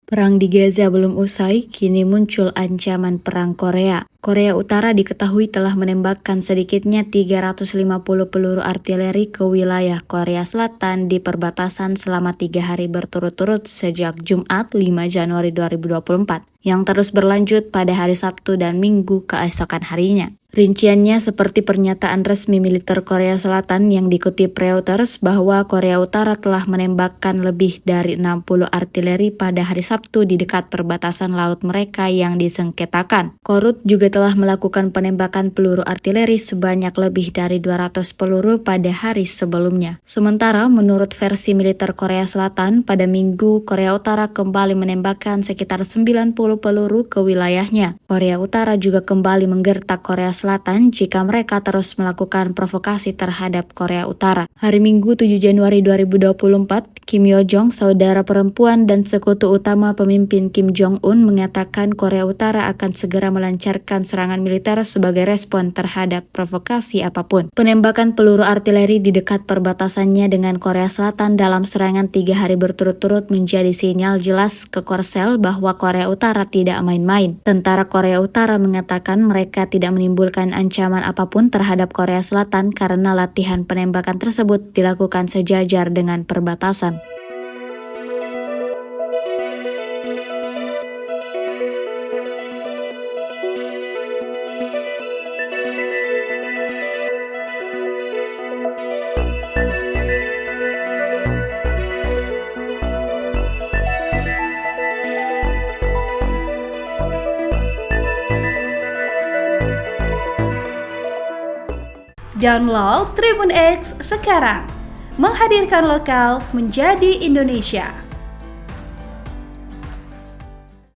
Perang di Gaza belum usai, kini muncul ancaman perang Korea. Korea Utara diketahui telah menembakkan sedikitnya 350 peluru artileri ke wilayah Korea Selatan di perbatasan selama 3 hari berturut-turut sejak Jumat 5 Januari 2024, yang terus berlanjut pada hari Sabtu dan Minggu keesokan harinya. Rinciannya seperti pernyataan resmi militer Korea Selatan yang dikutip Reuters bahwa Korea Utara telah menembakkan lebih dari 60 artileri pada hari Sabtu di dekat perbatasan laut mereka yang disengketakan. Korut juga telah melakukan penembakan peluru artileri sebanyak lebih dari 200 peluru pada hari sebelumnya. Sementara menurut versi militer Korea Selatan, pada Minggu Korea Utara kembali menembakkan sekitar 90 peluru ke wilayahnya. Korea Utara juga kembali menggertak Korea Selatan jika mereka terus melakukan provokasi terhadap Korea Utara. Hari Minggu 7 Januari 2024, Kim Yo Jong, saudara perempuan dan sekutu utama pemimpin Kim Jong-un, mengatakan Korea Utara akan segera melancarkan serangan militer sebagai respon terhadap provokasi apapun. Penembakan peluru artileri di dekat perbatasannya dengan Korea Selatan dalam serangan 3 hari berturut-turut menjadi sinyal jelas ke Korsel bahwa Korea Utara tidak main-main. Tentara Korea Utara mengatakan mereka tidak menimbulkan ancaman apapun terhadap Korea Selatan karena latihan penembakan tersebut dilakukan sejajar dengan perbatasan. Download Tribun X sekarang, menghadirkan lokal menjadi Indonesia.